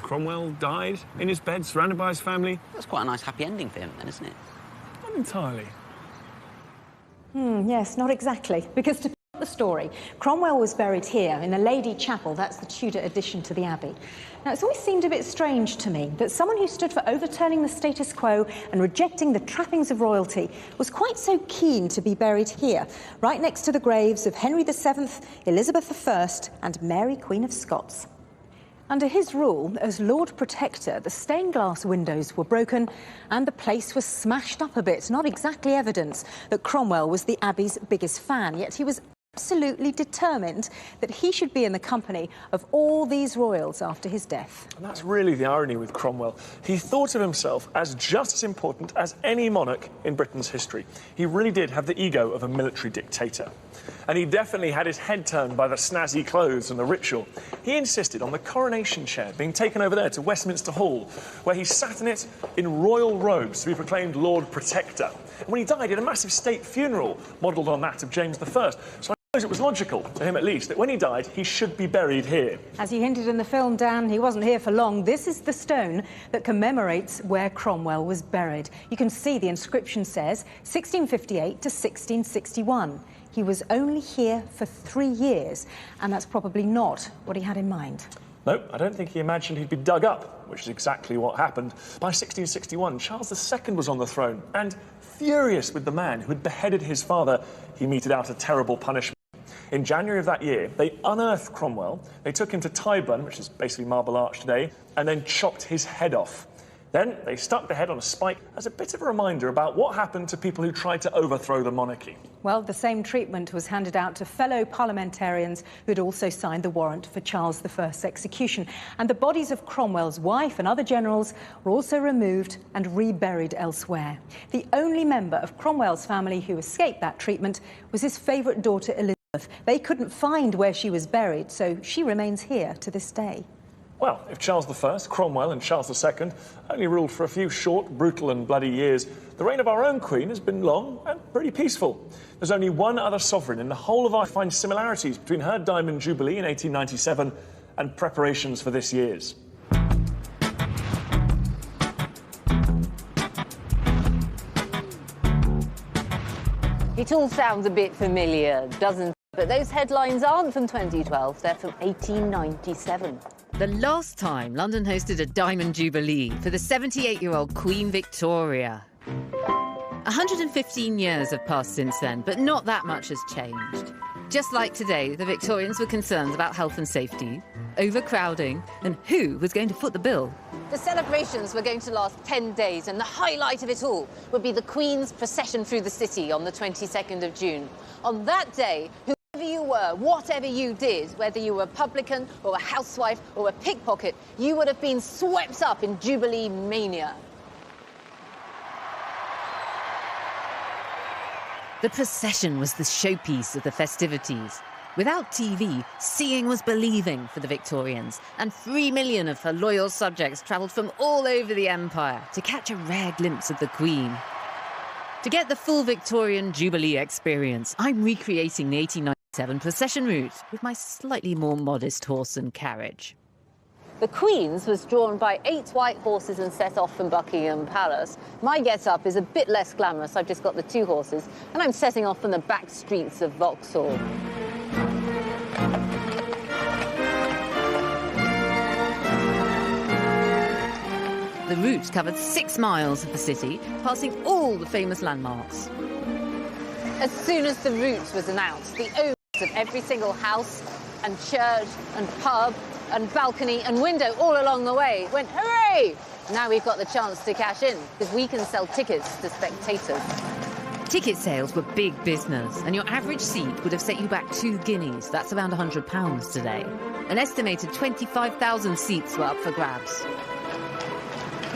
Cromwell died in his bed, surrounded by his family. That's quite a nice happy ending for him, then, isn't it? Not entirely. Yes, not exactly. Because to the story, Cromwell was buried here in the Lady Chapel. That's the Tudor addition to the Abbey. Now, it's always seemed a bit strange to me that someone who stood for overturning the status quo and rejecting the trappings of royalty was quite so keen to be buried here, right next to the graves of Henry VII, Elizabeth I and Mary, Queen of Scots. Under his rule as Lord Protector, the stained glass windows were broken and the place was smashed up a bit. Not exactly evidence that Cromwell was the Abbey's biggest fan, yet he was absolutely determined that he should be in the company of all these royals after his death. And that's really the irony with Cromwell. He thought of himself as just as important as any monarch in Britain's history. He really did have the ego of a military dictator. And he definitely had his head turned by the snazzy clothes and the ritual. He insisted on the coronation chair being taken over there to Westminster Hall, where he sat in it in royal robes to be proclaimed Lord Protector. And when he died, he had a massive state funeral modelled on that of James I. So I suppose it was logical, to him at least, that when he died, he should be buried here. As you hinted in the film, Dan, he wasn't here for long. This is the stone that commemorates where Cromwell was buried. You can see the inscription says 1658 to 1661. He was only here for 3 years, and that's probably not what he had in mind. No, I don't think he imagined he'd be dug up, which is exactly what happened. By 1661, Charles II was on the throne, and furious with the man who had beheaded his father, he meted out a terrible punishment. In January of that year, they unearthed Cromwell, they took him to Tyburn, which is basically Marble Arch today, and then chopped his head off. Then they stuck the head on a spike as a bit of a reminder about what happened to people who tried to overthrow the monarchy. Well, the same treatment was handed out to fellow parliamentarians who'd also signed the warrant for Charles I's execution. And the bodies of Cromwell's wife and other generals were also removed and reburied elsewhere. The only member of Cromwell's family who escaped that treatment was his favourite daughter, Elizabeth. They couldn't find where she was buried, so she remains here to this day. Well, if Charles I, Cromwell and Charles II only ruled for a few short, brutal and bloody years, the reign of our own Queen has been long and pretty peaceful. There's only one other sovereign in the whole of our find similarities between her Diamond Jubilee in 1897 and preparations for this year's. It all sounds a bit familiar, doesn't it? But those headlines aren't from 2012, they're from 1897. The last time London hosted a Diamond Jubilee for the 78-year-old Queen Victoria. 115 years have passed since then, but not that much has changed. Just like today, the Victorians were concerned about health and safety, overcrowding, and who was going to foot the bill. The celebrations were going to last 10 days, and the highlight of it all would be the Queen's procession through the city on the 22nd of June. On that day, whoever you were, whatever you did, whether you were a publican or a housewife or a pickpocket, you would have been swept up in Jubilee mania. The procession was the showpiece of the festivities. Without TV, seeing was believing for the Victorians, and 3 million of her loyal subjects travelled from all over the empire to catch a rare glimpse of the Queen. To get the full Victorian Jubilee experience, I'm recreating the 1897 procession route with my slightly more modest horse and carriage. The Queen's was drawn by 8 white horses and set off from Buckingham Palace. My get-up is a bit less glamorous. I've just got the 2 horses, and I'm setting off from the back streets of Vauxhall. the route covered 6 miles of the city, passing all the famous landmarks. As soon as the route was announced, the owners of every single house and church and pub and balcony and window all along the way went, hooray! Now we've got the chance to cash in, because we can sell tickets to spectators. Ticket sales were big business, and your average seat would have set you back 2 guineas. That's around £100 today. An estimated 25,000 seats were up for grabs.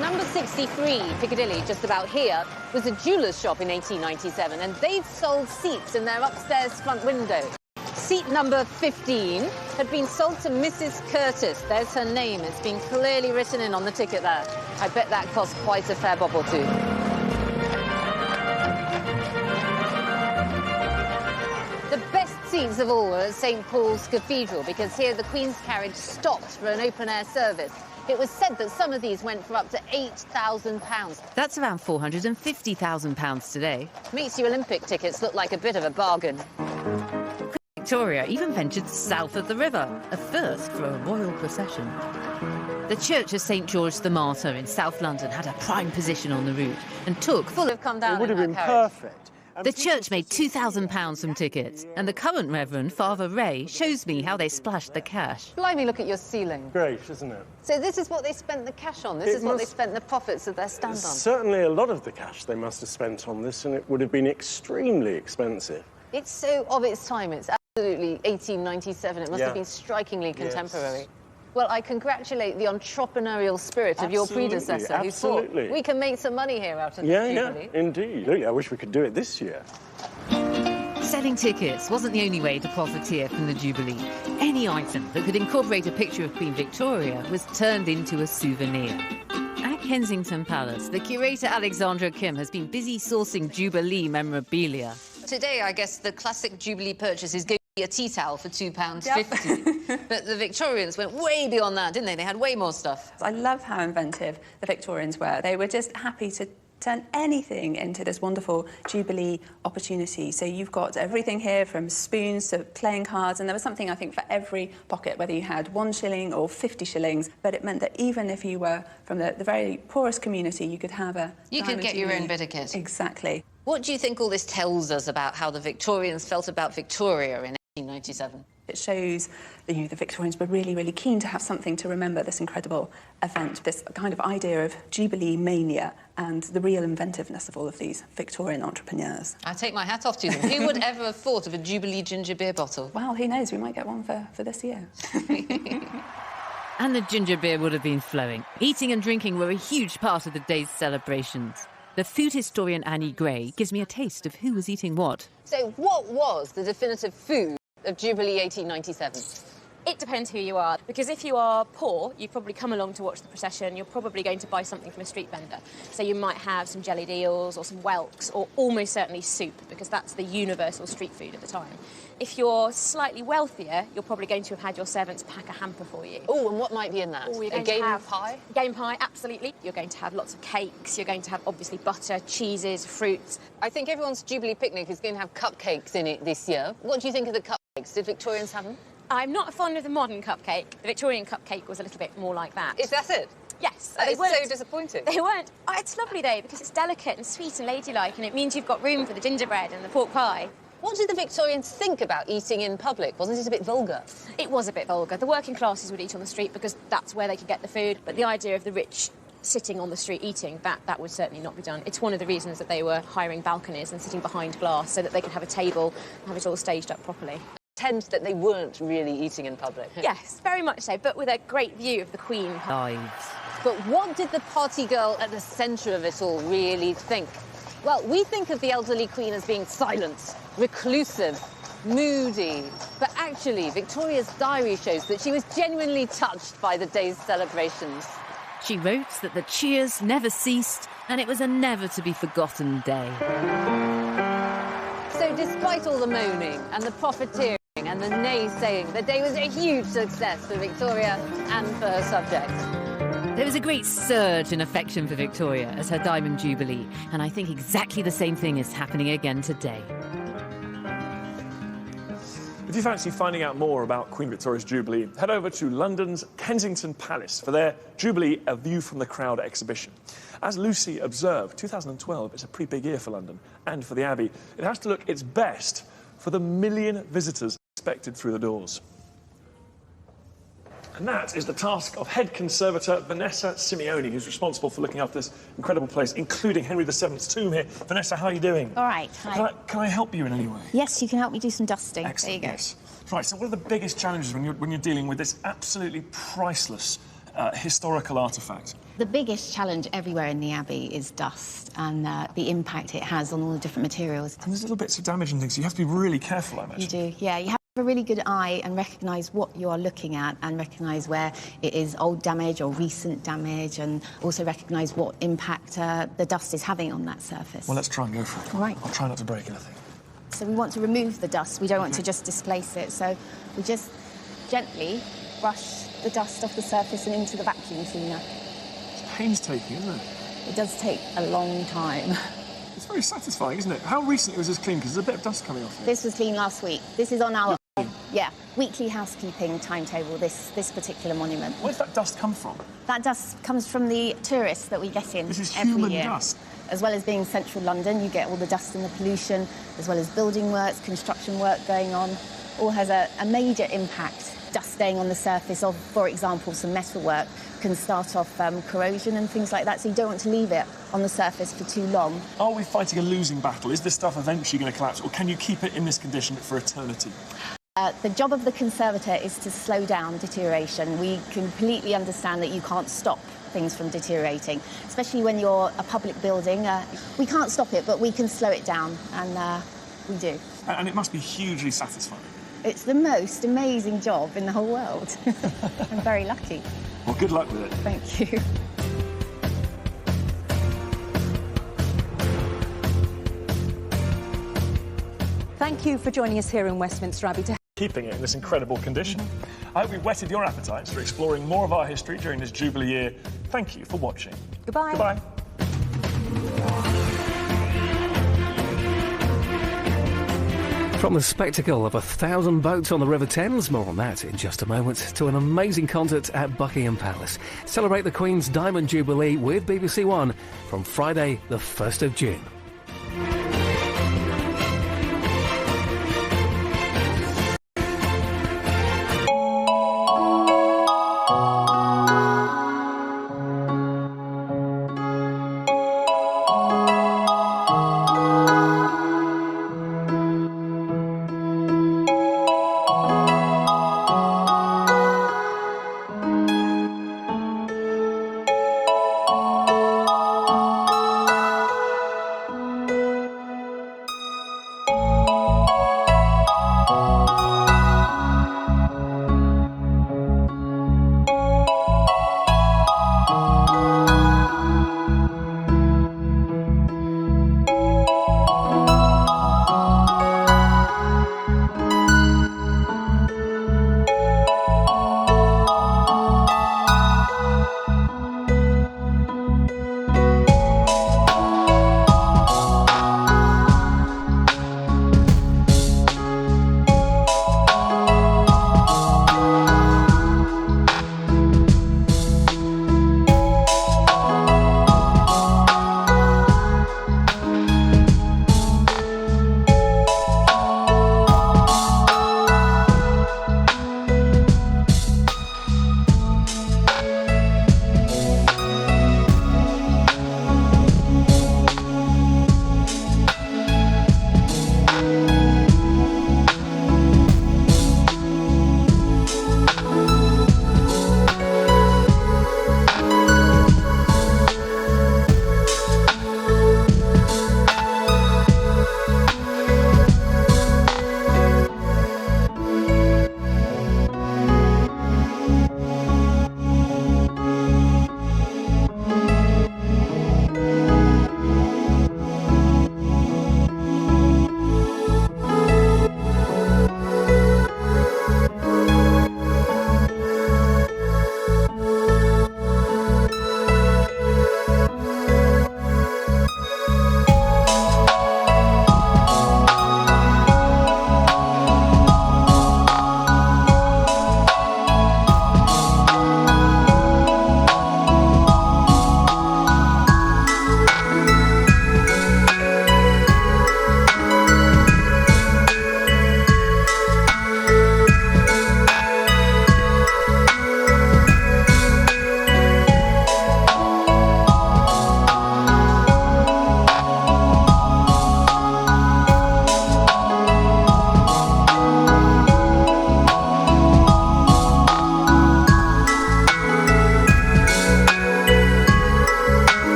Number 63, Piccadilly, just about here, was a jeweller's shop in 1897, and they'd sold seats in their upstairs front window. Seat number 15 had been sold to Mrs. Curtis. There's her name. It's been clearly written in on the ticket there. I bet that cost quite a fair bob or two. The best seats of all were at St. Paul's Cathedral, because here the Queen's carriage stopped for an open-air service. It was said that some of these went for up to £8,000. That's around £450,000 today. Makes your Olympic tickets look like a bit of a bargain. Victoria even ventured south of the river, a first for a royal procession. The Church of St. George the Martyr in South London had a prime position on the route and took full of come down. It would have been perfect. The church made £2,000 from tickets, and the current Reverend, Father Ray, shows me how they splashed the cash. Blimey, look at your ceiling. Great, isn't it? So this is what they spent the cash on? This is what they spent the profits of their stand on? Certainly a lot of the cash they must have spent on this, and it would have been extremely expensive. It's so of its time. It's absolutely 1897. It must have been strikingly contemporary. Yes. Well, I congratulate the entrepreneurial spirit of your predecessor who thought we can make some money here out of this Jubilee. Yeah, indeed. Really, I wish we could do it this year. Selling tickets wasn't the only way to profiteer from the Jubilee. Any item that could incorporate a picture of Queen Victoria was turned into a souvenir. At Kensington Palace, the curator Alexandra Kim has been busy sourcing Jubilee memorabilia. Today, I guess the classic Jubilee purchase is going to be a tea towel for £2.50. But the Victorians went way beyond that, didn't they? They had way more stuff. I love how inventive the Victorians were. They were just happy to turn anything into this wonderful Jubilee opportunity. So you've got everything here from spoons to playing cards, and there was something, I think, for every pocket, whether you had 1 shilling or 50 shillings. But it meant that even if you were from the very poorest community, you could have a... You could get your own bit of kit. Exactly. What do you think all this tells us about how the Victorians felt about Victoria in 1897? It shows that, you know, the Victorians were really, really keen to have something to remember this incredible event, this kind of idea of Jubilee mania and the real inventiveness of all of these Victorian entrepreneurs. I take my hat off to them. Who would ever have thought of a Jubilee ginger beer bottle? Well, who knows? We might get one for this year. And the ginger beer would have been flowing. Eating and drinking were a huge part of the day's celebrations. The food historian Annie Gray gives me a taste of who was eating what. So what was the definitive food of Jubilee 1897? It depends who you are, because if you are poor, you've probably come along to watch the procession, you're probably going to buy something from a street vendor. So you might have some jellied eels or some whelks, or almost certainly soup, because that's the universal street food at the time. If you're slightly wealthier, you're probably going to have had your servants pack a hamper for you. Oh, and what might be in that? A game pie? Game pie, absolutely. You're going to have lots of cakes, you're going to have, obviously, butter, cheeses, fruits. I think everyone's Jubilee picnic is going to have cupcakes in it this year. What do you think of the cupcakes? Did Victorians have them? I'm not fond of the modern cupcake. The Victorian cupcake was a little bit more like that. Is that it? Yes. That is so disappointing. They weren't. Oh, it's lovely, though, because it's delicate and sweet and ladylike, and it means you've got room for the gingerbread and the pork pie. What did the Victorians think about eating in public? Wasn't it a bit vulgar? It was a bit vulgar. The working classes would eat on the street because that's where they could get the food, but the idea of the rich sitting on the street eating, that would certainly not be done. It's one of the reasons that they were hiring balconies and sitting behind glass so that they could have a table and have it all staged up properly. Pretend that they weren't really eating in public. Yes, very much so, but with a great view of the Queen. Lives. But what did the party girl at the centre of it all really think? Well, we think of the elderly Queen as being silent, reclusive, moody. But actually, Victoria's diary shows that she was genuinely touched by the day's celebrations. She wrote that the cheers never ceased and it was a never-to-be-forgotten day. So despite all the moaning and the profiteering and the naysaying, the day was a huge success for Victoria and for her subjects. There was a great surge in affection for Victoria as her Diamond Jubilee, and I think exactly the same thing is happening again today. If you fancy finding out more about Queen Victoria's Jubilee, head over to London's Kensington Palace for their Jubilee A View from the Crowd exhibition. As Lucy observed, 2012 is a pretty big year for London and for the Abbey. It has to look its best for the 1 million visitors expected through the doors. And that is the task of head conservator Vanessa Simeoni, who's responsible for looking after this incredible place, including Henry VII's tomb here. Vanessa, how are you doing? All right, hi. Can I help you in any way? Yes, you can help me do some dusting. Excellent, There you go. yes. Right, so what are the biggest challenges when you're dealing with this absolutely priceless historical artefact? The biggest challenge everywhere in the Abbey is dust and the impact it has on all the different materials. And there's little bits of damage and things, so you have to be really careful, I imagine. You do, yeah. You have to have a really good eye and recognise what you are looking at and recognise where it is old damage or recent damage, and also recognise what impact the dust is having on that surface. Well, let's try and go for it. All right. I'll try not to break anything. So we want to remove the dust. We don't want to just displace it. So we just gently brush the dust off the surface and into the vacuum cleaner. It's painstaking, isn't it? It does take a long time. It's very satisfying, isn't it? How recently was this clean? Because there's a bit of dust coming off here. This was clean last week. This is on our weekly housekeeping timetable, this particular monument. Where's that dust come from? That dust comes from the tourists that we get in This is every human year. dust. As well as being central London, you get all the dust and the pollution, as well as building works, construction work going on. All has a major impact. Dust staying on the surface of, for example, some metalwork can start off corrosion and things like that, so you don't want to leave it on the surface for too long. Are we fighting a losing battle? Is this stuff eventually going to collapse, or can you keep it in this condition for eternity? The job of the conservator is to slow down deterioration. We completely understand that you can't stop things from deteriorating, especially when you're a public building. We can't stop it, but we can slow it down, and we do. And it must be hugely satisfying. It's the most amazing job in the whole world. I'm very lucky. Well, good luck with it. Thank you. Thank you for joining us here in Westminster Abbey. Keeping it in this incredible condition. I hope we've whetted your appetites for exploring more of our history during this Jubilee year. Thank you for watching. Goodbye. Goodbye. From the spectacle of 1,000 boats on the River Thames, more on that in just a moment, to an amazing concert at Buckingham Palace. Celebrate the Queen's Diamond Jubilee with BBC One from Friday the 1st of June.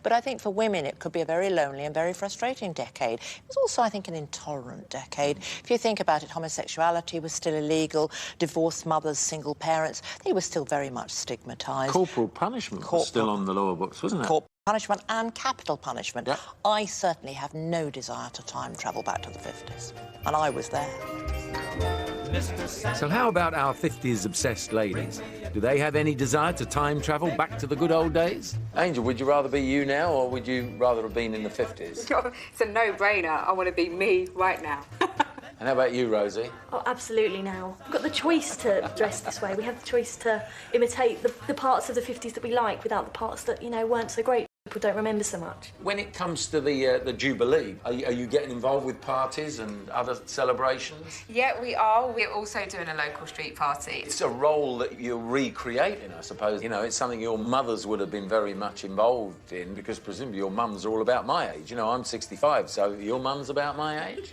But I think for women it could be a very lonely and very frustrating decade. It was also, I think, an intolerant decade. If you think about it, homosexuality was still illegal, divorced mothers, single parents, they were still very much stigmatised. Corporal punishment was still on the law books, wasn't it? Corporal punishment and capital punishment. Yeah. I certainly have no desire to time travel back to the 50s. And I was there. So how about our 50s obsessed ladies? Do they have any desire to time travel back to the good old days? Angel, would you rather be you now, or would you rather have been in the 50s? It's a no-brainer. I want to be me right now. And how about you, Rosie? Oh, absolutely now. We've got the choice to dress this way. We have the choice to imitate the parts of the 50s that we like without the parts that, you know, weren't so great. People don't remember so much. When it comes to the Jubilee, are you getting involved with parties and other celebrations? Yeah, we are. We're also doing a local street party. It's a role that you're recreating, I suppose. You know, it's something your mothers would have been very much involved in, because presumably your mums are all about my age. You know, I'm 65, so your mum's about my age.